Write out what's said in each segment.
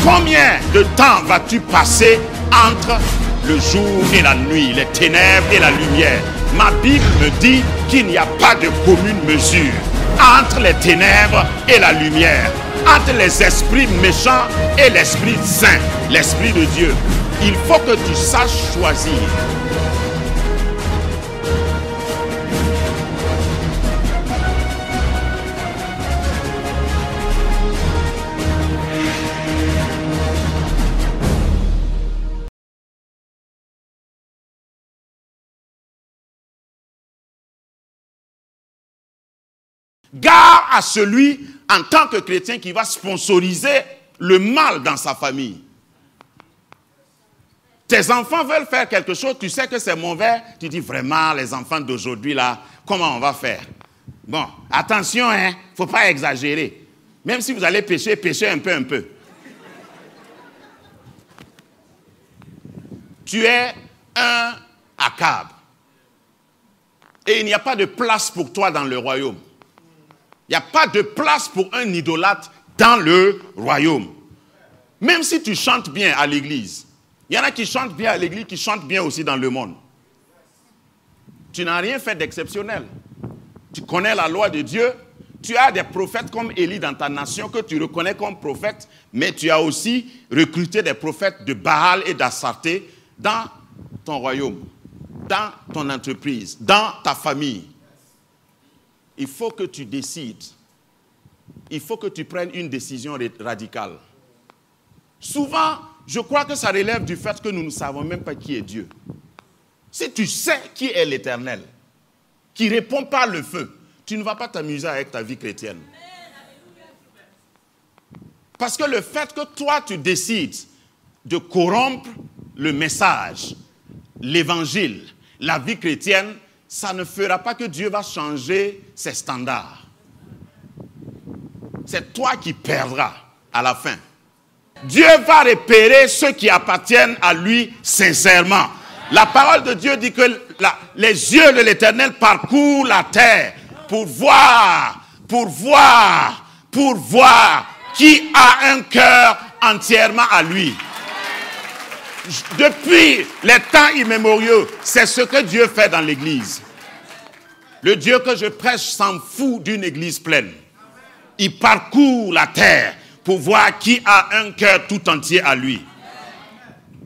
Combien de temps vas-tu passer entre le jour et la nuit, les ténèbres et la lumière? Ma Bible me dit qu'il n'y a pas de commune mesure entre les ténèbres et la lumière, entre les esprits méchants et l'Esprit Saint, l'Esprit de Dieu. Il faut que tu saches choisir. Gare à celui, en tant que chrétien, qui va sponsoriser le mal dans sa famille. Tes enfants veulent faire quelque chose, tu sais que c'est mauvais, tu dis vraiment, les enfants d'aujourd'hui, là, comment on va faire? Bon, attention, hein, il ne faut pas exagérer. Même si vous allez pécher, péchez un peu. Tu es un Akab. Et il n'y a pas de place pour toi dans le royaume. Il n'y a pas de place pour un idolâtre dans le royaume. Même si tu chantes bien à l'église. Il y en a qui chantent bien à l'église, qui chantent bien aussi dans le monde. Tu n'as rien fait d'exceptionnel. Tu connais la loi de Dieu. Tu as des prophètes comme Élie dans ta nation que tu reconnais comme prophètes, mais tu as aussi recruté des prophètes de Baal et d'Astarté dans ton royaume, dans ton entreprise, dans ta famille. Il faut que tu décides. Il faut que tu prennes une décision radicale. Souvent, je crois que ça relève du fait que nous ne savons même pas qui est Dieu. Si tu sais qui est l'Éternel, qui répond par le feu, tu ne vas pas t'amuser avec ta vie chrétienne. Parce que le fait que toi, tu décides de corrompre le message, l'évangile, la vie chrétienne, ça ne fera pas que Dieu va changer ses standards. C'est toi qui perdras à la fin. Dieu va repérer ceux qui appartiennent à lui sincèrement. La parole de Dieu dit que les yeux de l'Éternel parcourent la terre pour voir qui a un cœur entièrement à lui. Depuis les temps immémoriaux, c'est ce que Dieu fait dans l'église. Le Dieu que je prêche s'en fout d'une église pleine. Il parcourt la terre pour voir qui a un cœur tout entier à lui.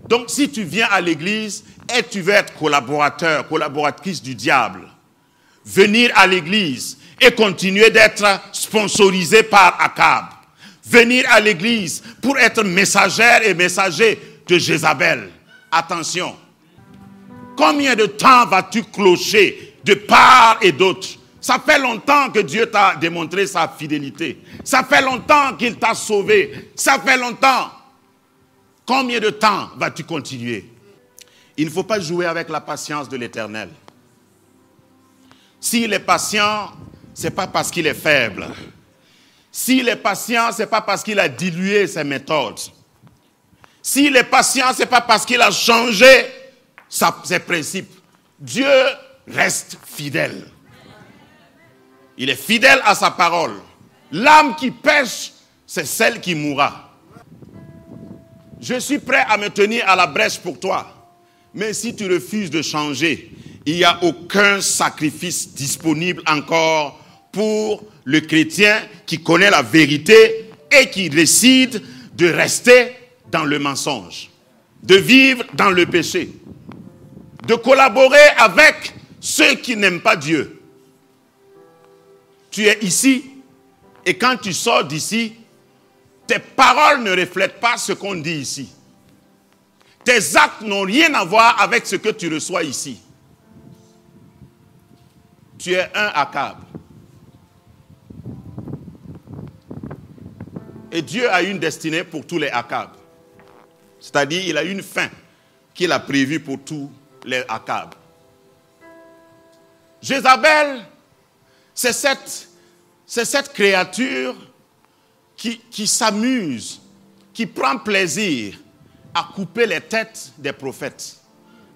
Donc si tu viens à l'église et tu veux être collaborateur, collaboratrice du diable, venir à l'église et continuer d'être sponsorisé par Akab, venir à l'église pour être messagère et messager de Jézabel. Attention, combien de temps vas-tu clocher de part et d'autre? Ça fait longtemps que Dieu t'a démontré sa fidélité. Ça fait longtemps qu'il t'a sauvé. Ça fait longtemps. Combien de temps vas-tu continuer? Il ne faut pas jouer avec la patience de l'Éternel. S'il est patient, ce n'est pas parce qu'il est faible. S'il est patient, ce n'est pas parce qu'il a dilué ses méthodes. S'il est patient, ce n'est pas parce qu'il a changé ses principes. Dieu reste fidèle. Il est fidèle à sa parole. L'âme qui pêche, c'est celle qui mourra. Je suis prêt à me tenir à la brèche pour toi. Mais si tu refuses de changer, il n'y a aucun sacrifice disponible encore pour le chrétien qui connaît la vérité et qui décide de rester dans le mensonge, de vivre dans le péché, de collaborer avec ceux qui n'aiment pas Dieu. Tu es ici et quand tu sors d'ici, tes paroles ne reflètent pas ce qu'on dit ici. Tes actes n'ont rien à voir avec ce que tu reçois ici. Tu es un Akab. Et Dieu a une destinée pour tous les Akab. C'est-à-dire, il a une fin qu'il a prévue pour tous les Akab. Jézabel, c'est cette créature qui s'amuse, qui prend plaisir à couper les têtes des prophètes,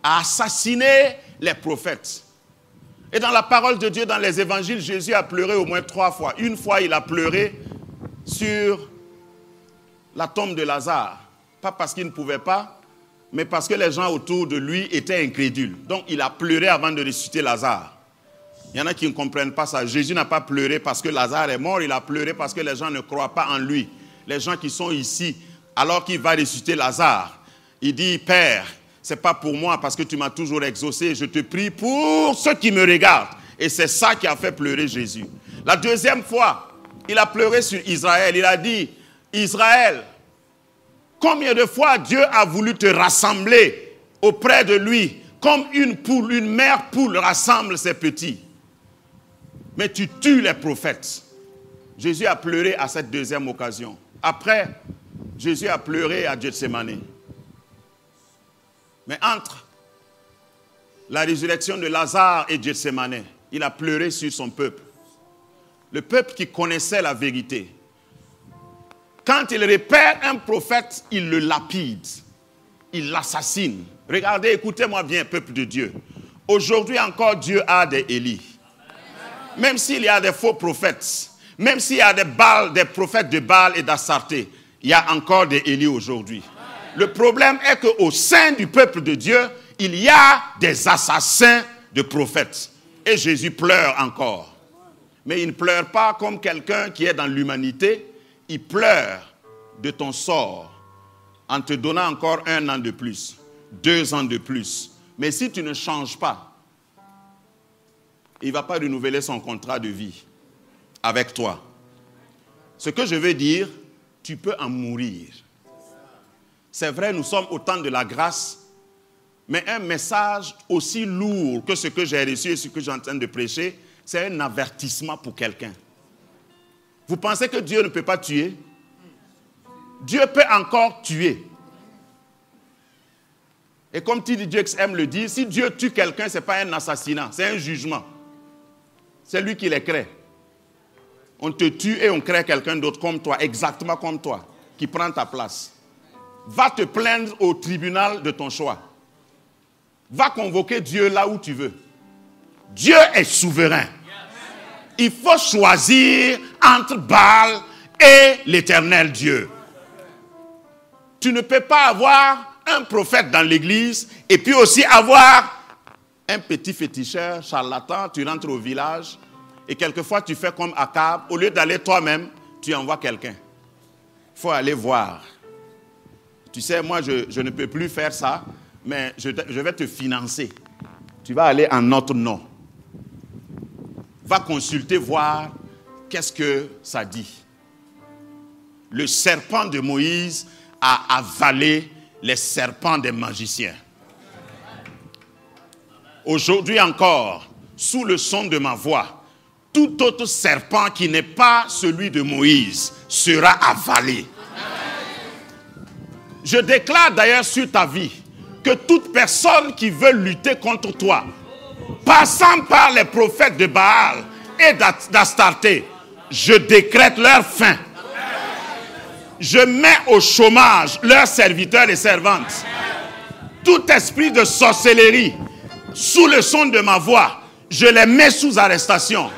à assassiner les prophètes. Et dans la parole de Dieu, dans les évangiles, Jésus a pleuré au moins 3 fois. Une fois, il a pleuré sur la tombe de Lazare. Pas parce qu'il ne pouvait pas, mais parce que les gens autour de lui étaient incrédules. Donc, il a pleuré avant de ressusciter Lazare. Il y en a qui ne comprennent pas ça. Jésus n'a pas pleuré parce que Lazare est mort, il a pleuré parce que les gens ne croient pas en lui. Les gens qui sont ici, alors qu'il va ressusciter Lazare, il dit, Père, ce n'est pas pour moi parce que tu m'as toujours exaucé, je te prie pour ceux qui me regardent. Et c'est ça qui a fait pleurer Jésus. La deuxième fois, il a pleuré sur Israël. Il a dit, Israël, combien de fois Dieu a voulu te rassembler auprès de lui, comme une poule, une mère poule rassemble ses petits. Mais tu tues les prophètes. Jésus a pleuré à cette deuxième occasion. Après, Jésus a pleuré à Gethsémani. Mais entre la résurrection de Lazare et Gethsémani, il a pleuré sur son peuple. Le peuple qui connaissait la vérité. Quand il repère un prophète, il le lapide. Il l'assassine. Regardez, écoutez-moi bien, peuple de Dieu. Aujourd'hui encore, Dieu a des Élie. Même s'il y a des faux prophètes, même s'il y a des prophètes de Baal et d'Astarté, il y a encore des Élie aujourd'hui. Le problème est qu'au sein du peuple de Dieu, il y a des assassins de prophètes. Et Jésus pleure encore. Mais il ne pleure pas comme quelqu'un qui est dans l'humanité. Il pleure de ton sort en te donnant encore 1 an de plus, 2 ans de plus. Mais si tu ne changes pas, il ne va pas renouveler son contrat de vie avec toi. Ce que je veux dire, tu peux en mourir. C'est vrai, nous sommes au temps de la grâce, mais un message aussi lourd que ce que j'ai reçu et ce que j'ai en train de prêcher, c'est un avertissement pour quelqu'un. Vous pensez que Dieu ne peut pas tuer? Dieu peut encore tuer. Et comme T.D. Jakes aime le dire, si Dieu tue quelqu'un, ce n'est pas un assassinat, c'est un jugement. C'est lui qui les crée. On te tue et on crée quelqu'un d'autre comme toi, exactement comme toi, qui prend ta place. Va te plaindre au tribunal de ton choix. Va convoquer Dieu là où tu veux. Dieu est souverain. Il faut choisir entre Baal et l'éternel Dieu. Tu ne peux pas avoir un prophète dans l'église et puis aussi avoir un petit féticheur, charlatan. Tu rentres au village et quelquefois tu fais comme Akab. Au lieu d'aller toi-même, tu envoies quelqu'un. Il faut aller voir. Tu sais, moi je ne peux plus faire ça, mais je vais te financer. Tu vas aller en notre nom. Va consulter, voir qu'est-ce que ça dit. Le serpent de Moïse a avalé les serpents des magiciens. Aujourd'hui encore, sous le son de ma voix, tout autre serpent qui n'est pas celui de Moïse sera avalé. Je déclare d'ailleurs sur ta vie que toute personne qui veut lutter contre toi, passant par les prophètes de Baal et d'Astarté, je décrète leur fin. Je mets au chômage leurs serviteurs et servantes. Tout esprit de sorcellerie, sous le son de ma voix, je les mets sous arrestation.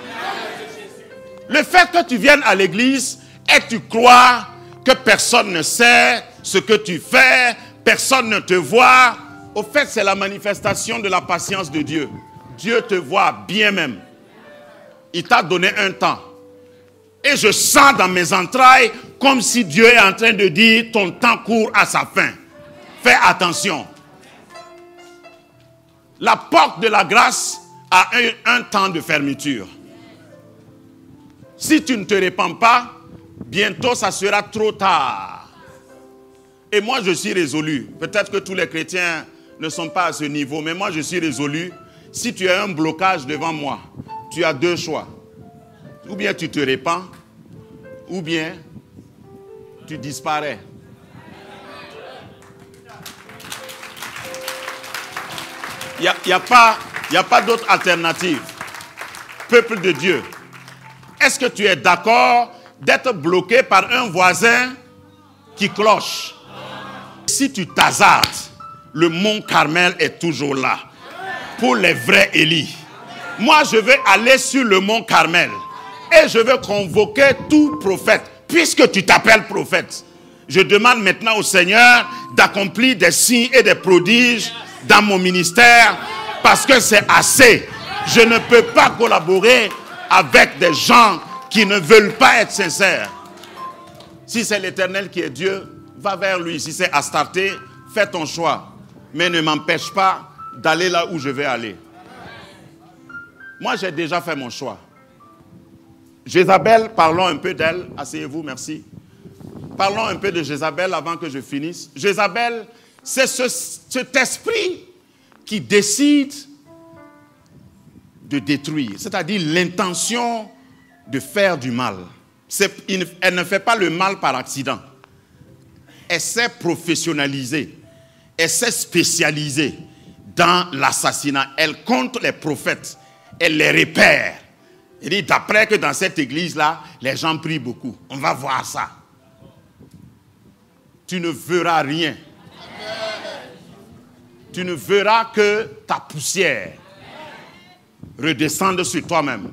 Le fait que tu viennes à l'église et tu crois que personne ne sait ce que tu fais, personne ne te voit, au fait, c'est la manifestation de la patience de Dieu. Dieu te voit bien même. Il t'a donné un temps. Et je sens dans mes entrailles comme si Dieu est en train de dire ton temps court à sa fin. Fais attention. La porte de la grâce a un temps de fermeture. Si tu ne te répands pas, bientôt ça sera trop tard. Et moi je suis résolu. Peut-être que tous les chrétiens ne sont pas à ce niveau, mais moi je suis résolu. Si tu as un blocage devant moi, tu as 2 choix. Ou bien tu te répands, ou bien tu disparais. Il n'y a pas d'autre alternative. peuple de Dieu, est-ce que tu es d'accord d'être bloqué par un voisin qui cloche? Si tu t'hasardes, le mont Carmel est toujours là pour les vrais Élie. Moi, je vais aller sur le mont Carmel et je vais convoquer tout prophète. Puisque tu t'appelles prophète, je demande maintenant au Seigneur d'accomplir des signes et des prodiges dans mon ministère, parce que c'est assez. Je ne peux pas collaborer avec des gens qui ne veulent pas être sincères. Si c'est l'Éternel qui est Dieu, va vers lui. Si c'est Astarté, fais ton choix. Mais ne m'empêche pas d'aller là où je vais aller. Moi, j'ai déjà fait mon choix. Jézabel, parlons un peu d'elle. Asseyez-vous, merci. Parlons un peu de Jézabel avant que je finisse. Jézabel, c'est cet esprit qui décide de détruire, c'est-à-dire l'intention de faire du mal. Elle ne fait pas le mal par accident. Elle s'est professionnalisée, elle s'est spécialisée dans l'assassinat. Elle compte les prophètes, elle les repère. Elle dit, d'après que dans cette église-là, les gens prient beaucoup. On va voir ça. Tu ne verras rien. Tu ne verras que ta poussière redescendre sur toi-même.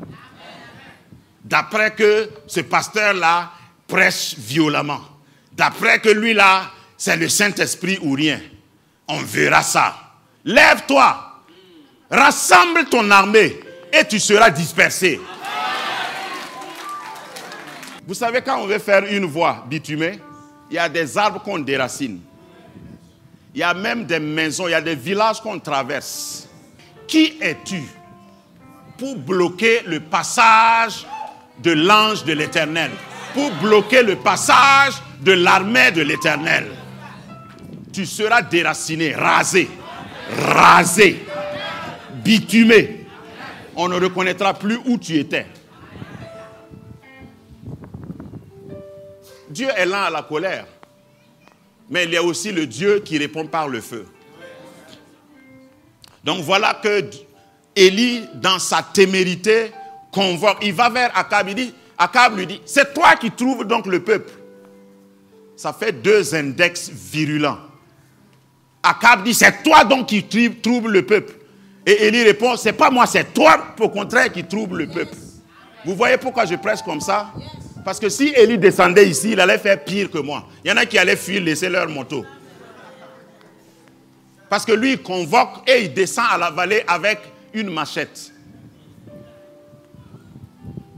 D'après que ce pasteur-là prêche violemment. D'après que lui-là, c'est le Saint-Esprit ou rien. On verra ça. Lève-toi. Rassemble ton armée et tu seras dispersé. Vous savez, quand on veut faire une voie bitumée, il y a des arbres qu'on déracine. Il y a même des maisons, il y a des villages qu'on traverse. Qui es-tu pour bloquer le passage de l'ange de l'Éternel? Pour bloquer le passage de l'armée de l'Éternel? Tu seras déraciné, rasé, bitumé. On ne reconnaîtra plus où tu étais. Dieu est lent à la colère. Mais il y a aussi le Dieu qui répond par le feu. Donc voilà que Élie, dans sa témérité, convoque. Il va vers Akab, Akab lui dit, c'est toi qui trouves donc le peuple. Ça fait 2 index virulents. Akab dit, c'est toi donc qui troubles le peuple. Et Élie répond, c'est pas moi, c'est toi au contraire qui trouble le peuple. Vous voyez pourquoi je presse comme ça? Parce que si Élie descendait ici, il allait faire pire que moi. Il y en a qui allaient fuir, laisser leur moto. Parce que lui, il convoque et il descend à la vallée avec une machette.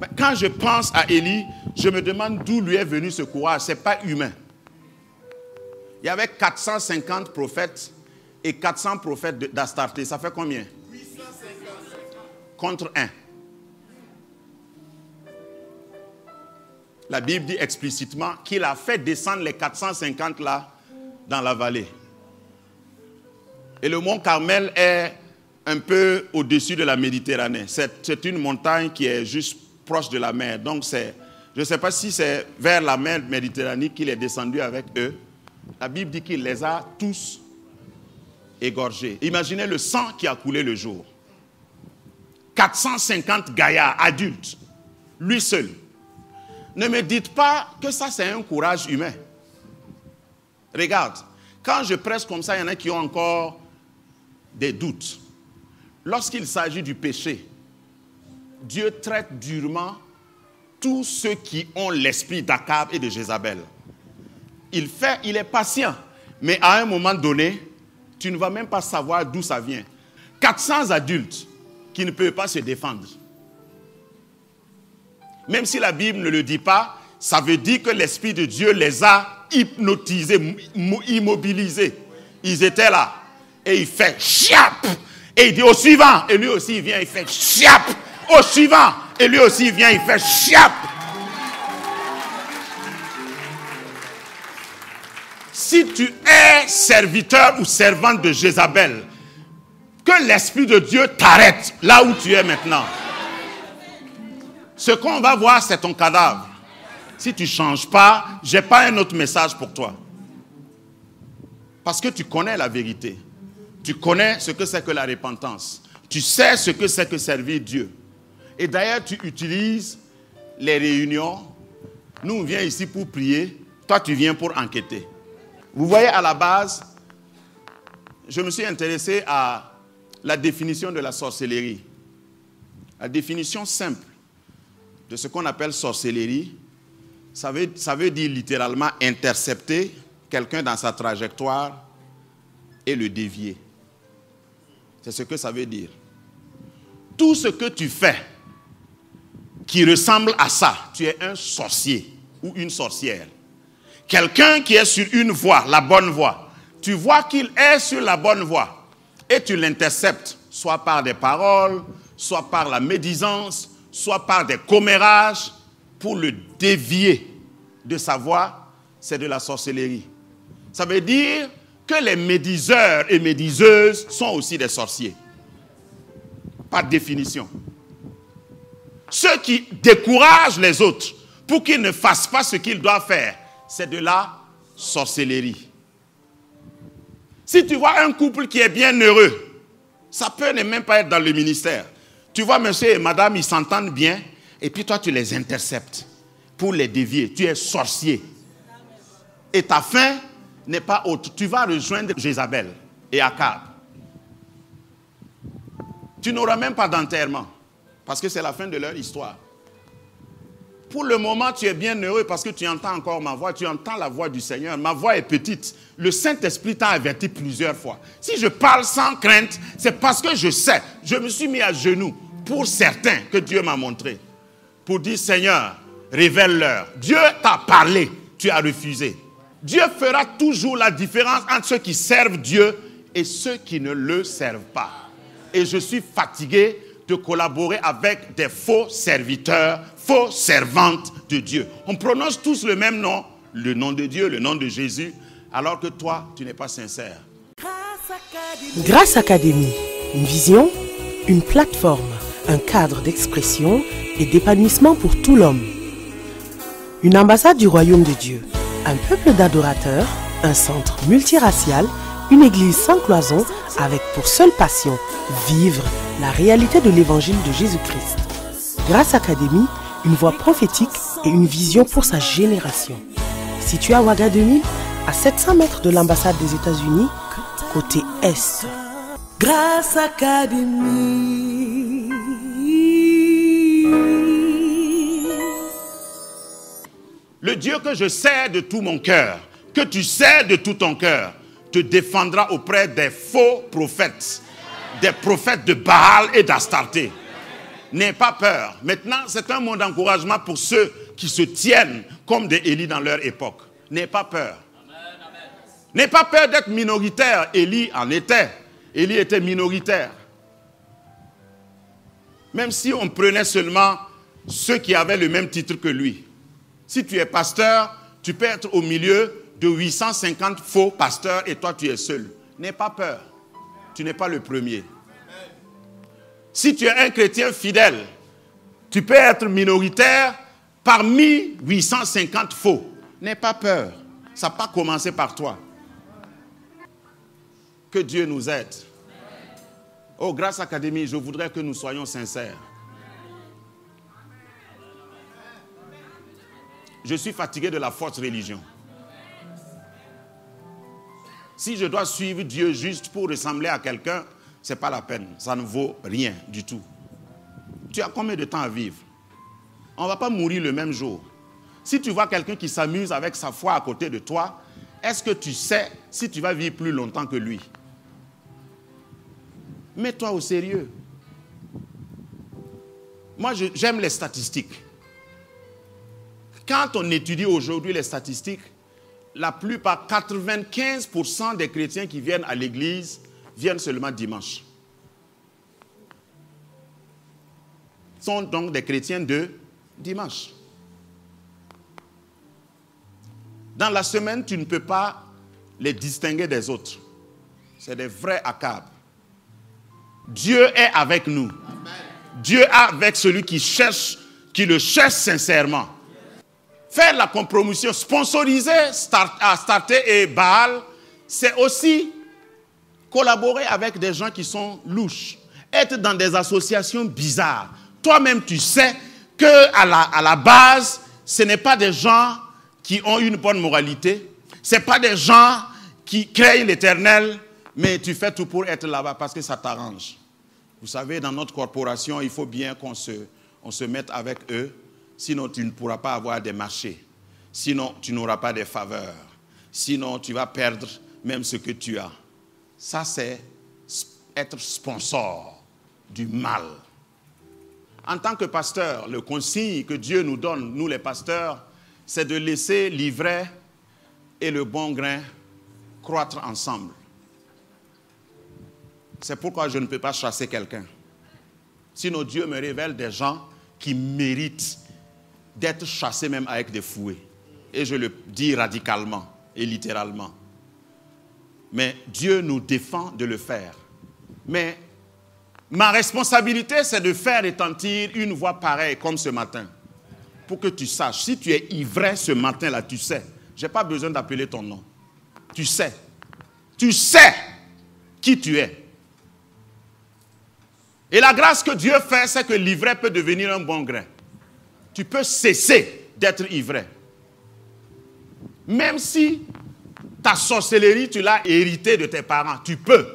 Mais quand je pense à Élie, je me demande d'où lui est venu ce courage. Ce n'est pas humain. Il y avait 450 prophètes et 400 prophètes d'Astarté. Ça fait combien? 850. Contre 1. La Bible dit explicitement qu'il a fait descendre les 450 là dans la vallée. Et le mont Carmel est un peu au-dessus de la Méditerranée. C'est une montagne qui est juste proche de la mer. Donc je ne sais pas si c'est vers la mer Méditerranée qu'il est descendu avec eux. La Bible dit qu'il les a tous égorgés. Imaginez le sang qui a coulé le jour. 450 gaillards adultes, lui seul. Ne me dites pas que ça c'est un courage humain. Regarde, quand je presse comme ça, il y en a qui ont encore des doutes. Lorsqu'il s'agit du péché, Dieu traite durement tous ceux qui ont l'esprit d'Akab et de Jézabel. Il est patient, mais à un moment donné, tu ne vas même pas savoir d'où ça vient. 400 adultes qui ne peuvent pas se défendre. Même si la Bible ne le dit pas, ça veut dire que l'Esprit de Dieu les a hypnotisés, immobilisés. Ils étaient là. Et il fait chiap. Et il dit au suivant. Et lui aussi il vient, il fait chiap. Au suivant. Et lui aussi il vient, il fait chiap. Si tu es serviteur ou servante de Jézabel, que l'Esprit de Dieu t'arrête là où tu es maintenant. Ce qu'on va voir, c'est ton cadavre. Si tu ne changes pas, je n'ai pas un autre message pour toi. Parce que tu connais la vérité. Tu connais ce que c'est que la repentance. Tu sais ce que c'est que servir Dieu. Et d'ailleurs, tu utilises les réunions. Nous, on vient ici pour prier. Toi, tu viens pour enquêter. Vous voyez, à la base, je me suis intéressé à la définition de la sorcellerie. La définition simple de ce qu'on appelle sorcellerie, ça veut dire littéralement intercepter quelqu'un dans sa trajectoire et le dévier. C'est ce que ça veut dire. Tout ce que tu fais qui ressemble à ça, tu es un sorcier ou une sorcière. Quelqu'un qui est sur une voie, la bonne voie, tu vois qu'il est sur la bonne voie et tu l'interceptes, soit par des paroles, soit par la médisance, soit par des commérages, pour le dévier de sa voie, c'est de la sorcellerie. Ça veut dire que les médiseurs et médiseuses sont aussi des sorciers. Par définition. Ceux qui découragent les autres pour qu'ils ne fassent pas ce qu'ils doivent faire, c'est de la sorcellerie. Si tu vois un couple qui est bien heureux, ça peut ne même pas être dans le ministère. Tu vois monsieur et madame, ils s'entendent bien, et puis toi tu les interceptes pour les dévier. Tu es sorcier. Et ta fin n'est pas autre. Tu vas rejoindre Jézabel et Akab. Tu n'auras même pas d'enterrement, parce que c'est la fin de leur histoire. Pour le moment, tu es bien heureux parce que tu entends encore ma voix, tu entends la voix du Seigneur. Ma voix est petite. Le Saint-Esprit t'a averti plusieurs fois. Si je parle sans crainte, c'est parce que je sais. Je me suis mis à genoux pour certains que Dieu m'a montré. Pour dire, Seigneur, révèle-leur. Dieu t'a parlé, tu as refusé. Dieu fera toujours la différence entre ceux qui servent Dieu et ceux qui ne le servent pas. Et je suis fatigué de collaborer avec des faux serviteurs, faux servantes de Dieu. On prononce tous le même nom, le nom de Dieu, le nom de Jésus, alors que toi, tu n'es pas sincère. Grâce Académie, une vision, une plateforme, un cadre d'expression et d'épanouissement pour tout l'homme. Une ambassade du royaume de Dieu, un peuple d'adorateurs, un centre multiracial, une église sans cloison avec pour seule passion vivre la réalité de l'évangile de Jésus-Christ. Grâce Académie, une voix prophétique et une vision pour sa génération. Situé à Ouaga 2000, à 700 mètres de l'ambassade des États-Unis, côté Est. Grâce Académie. Le Dieu que je sers de tout mon cœur, que tu sers de tout ton cœur, te défendra auprès des faux prophètes, des prophètes de Baal et d'Astarté. N'aie pas peur. Maintenant, c'est un mot d'encouragement pour ceux qui se tiennent comme des Élie dans leur époque. N'aie pas peur. N'aie pas peur d'être minoritaire. Élie en était. Élie était minoritaire. Même si on prenait seulement ceux qui avaient le même titre que lui. Si tu es pasteur, tu peux être au milieu de 850 faux pasteurs et toi tu es seul. N'aie pas peur. Tu n'es pas le premier. Si tu es un chrétien fidèle, tu peux être minoritaire parmi 850 faux. N'aie pas peur. Ça n'a pas commencé par toi. Que Dieu nous aide. Oh, Grâce Académie, je voudrais que nous soyons sincères. Je suis fatigué de la fausse religion. Si je dois suivre Dieu juste pour ressembler à quelqu'un, ce n'est pas la peine. Ça ne vaut rien du tout. Tu as combien de temps à vivre? On ne va pas mourir le même jour. Si tu vois quelqu'un qui s'amuse avec sa foi à côté de toi, est-ce que tu sais si tu vas vivre plus longtemps que lui? Mets-toi au sérieux. Moi, j'aime les statistiques. Quand on étudie aujourd'hui les statistiques, la plupart, 95% des chrétiens qui viennent à l'église viennent seulement dimanche. Sont donc des chrétiens de dimanche. Dans la semaine, tu ne peux pas les distinguer des autres. C'est des vrais Akab. Dieu est avec nous. Amen. Dieu est avec celui qui le cherche sincèrement. Faire la compromission, sponsoriser Astarté et Baal, c'est aussi collaborer avec des gens qui sont louches. Être dans des associations bizarres. Toi-même, tu sais qu'à la base, ce n'est pas des gens qui ont une bonne moralité. Ce n'est pas des gens qui craignent l'Éternel, mais tu fais tout pour être là-bas parce que ça t'arrange. Vous savez, dans notre corporation, il faut bien qu'on se mette avec eux. Sinon, tu ne pourras pas avoir des marchés. Sinon, tu n'auras pas de faveurs. Sinon, tu vas perdre même ce que tu as. Ça, c'est être sponsor du mal. En tant que pasteur, le consigne que Dieu nous donne, nous les pasteurs, c'est de laisser l'ivraie et le bon grain croître ensemble. C'est pourquoi je ne peux pas chasser quelqu'un. Sinon, Dieu me révèle des gens qui méritent d'être chassés même avec des fouets. Et je le dis radicalement et littéralement. Mais Dieu nous défend de le faire. Mais ma responsabilité, c'est de faire retentir une voix pareille comme ce matin. Pour que tu saches, si tu es ivraie ce matin-là, tu sais. Je n'ai pas besoin d'appeler ton nom. Tu sais. Tu sais qui tu es. Et la grâce que Dieu fait, c'est que l'ivraie peut devenir un bon grain. Tu peux cesser d'être ivraie. Même si ta sorcellerie, tu l'as héritée de tes parents, tu peux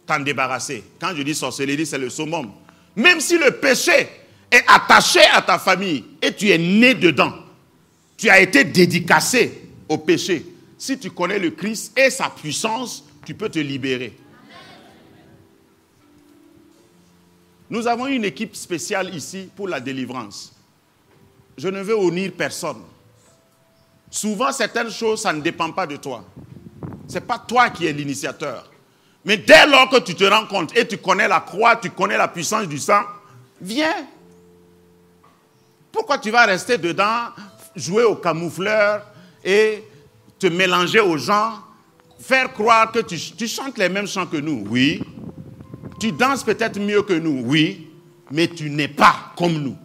t'en débarrasser. Quand je dis sorcellerie, c'est le summum. Même si le péché est attaché à ta famille et tu es né dedans, tu as été dédicacé au péché. Si tu connais le Christ et sa puissance, tu peux te libérer. Nous avons une équipe spéciale ici pour la délivrance. Je ne veux honnir personne. Souvent, certaines choses, ça ne dépend pas de toi. Ce n'est pas toi qui es l'initiateur. Mais dès lors que tu te rends compte et tu connais la croix, tu connais la puissance du sang, viens. Pourquoi tu vas rester dedans, jouer au camoufleur et te mélanger aux gens, faire croire que tu chantes les mêmes chants que nous? Oui. Tu danses peut-être mieux que nous? Oui. Mais tu n'es pas comme nous.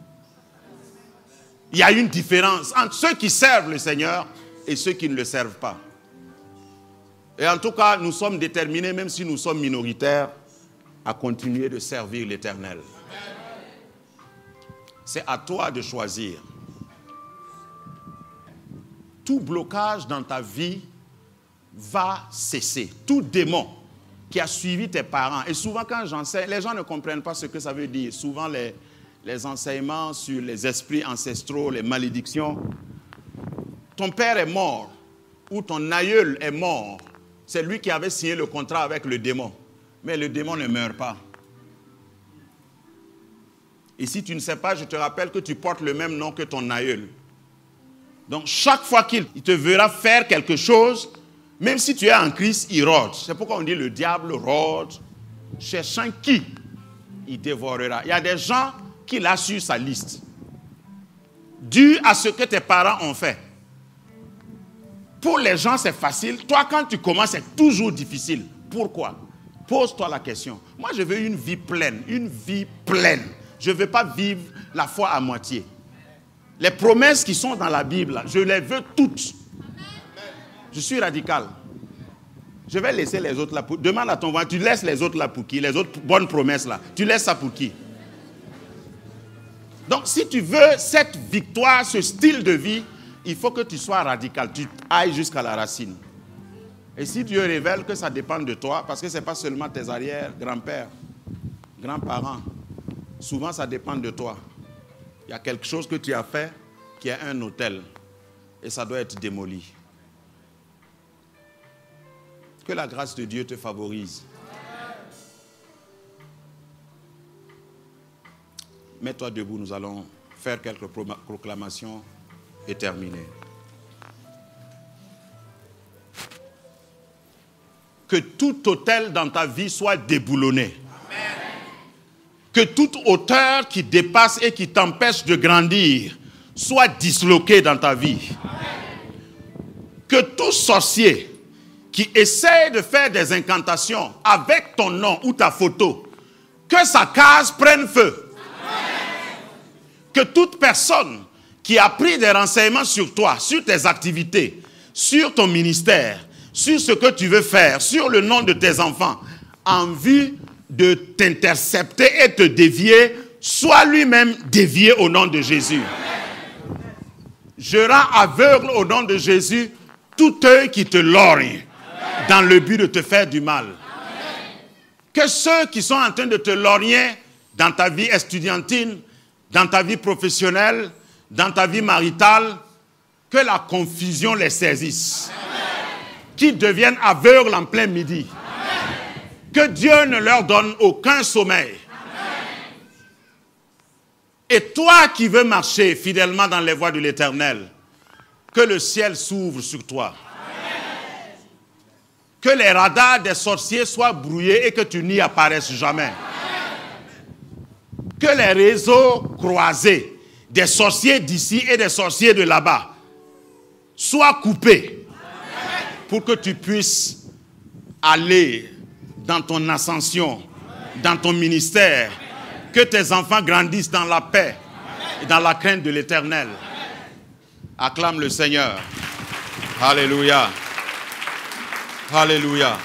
Il y a une différence entre ceux qui servent le Seigneur et ceux qui ne le servent pas. Et en tout cas, nous sommes déterminés, même si nous sommes minoritaires, à continuer de servir l'Éternel. C'est à toi de choisir. Tout blocage dans ta vie va cesser. Tout démon qui a suivi tes parents. Et souvent, quand j'enseigne, les gens ne comprennent pas ce que ça veut dire. Souvent, les enseignements sur les esprits ancestraux, les malédictions. Ton père est mort ou ton aïeul est mort. C'est lui qui avait signé le contrat avec le démon. Mais le démon ne meurt pas. Et si tu ne sais pas, je te rappelle que tu portes le même nom que ton aïeul. Donc chaque fois qu'il te verra faire quelque chose, même si tu es en Christ, il rôde. C'est pourquoi on dit le diable rôde, cherchant qui il dévorera. Il y a des gens qu'il a sur sa liste, dû à ce que tes parents ont fait. Pour les gens, c'est facile. Toi, quand tu commences, c'est toujours difficile. Pourquoi? Pose-toi la question. Moi, je veux une vie pleine. Une vie pleine. Je ne veux pas vivre la foi à moitié. Les promesses qui sont dans la Bible, je les veux toutes. Je suis radical. Je vais laisser les autres là. Demande à ton voisin, tu laisses les autres là pour qui? Les autres bonnes promesses là. Tu laisses ça pour qui? Donc, si tu veux cette victoire, ce style de vie, il faut que tu sois radical. Tu ailles jusqu'à la racine. Et si Dieu révèle que ça dépend de toi, parce que ce n'est pas seulement tes arrières, grands-pères, grands-parents, souvent ça dépend de toi. Il y a quelque chose que tu as fait qui est un hôtel et ça doit être démoli. Que la grâce de Dieu te favorise. Mets-toi debout, nous allons faire quelques proclamations et terminer. Que tout hôtel dans ta vie soit déboulonné. Amen. Que toute hauteur qui dépasse et qui t'empêche de grandir soit disloquée dans ta vie. Amen. Que tout sorcier qui essaie de faire des incantations avec ton nom ou ta photo, que sa case prenne feu. Amen. Que toute personne qui a pris des renseignements sur toi, sur tes activités, sur ton ministère, sur ce que tu veux faire, sur le nom de tes enfants, en vue de t'intercepter et te dévier, soit lui-même dévié au nom de Jésus. Je rends aveugle au nom de Jésus tout œil qui te lorgne dans le but de te faire du mal. Que ceux qui sont en train de te lorgner dans ta vie estudiantine, dans ta vie professionnelle, dans ta vie maritale, que la confusion les saisisse. Qu'ils deviennent aveugles en plein midi. Que Dieu ne leur donne aucun sommeil. Et toi qui veux marcher fidèlement dans les voies de l'Éternel, que le ciel s'ouvre sur toi. Que les radars des sorciers soient brouillés et que tu n'y apparaisses jamais. Que les réseaux croisés des sorciers d'ici et des sorciers de là-bas soient coupés pour que tu puisses aller dans ton ascension, dans ton ministère. Que tes enfants grandissent dans la paix et dans la crainte de l'Éternel. Acclame le Seigneur. Alléluia. Alléluia.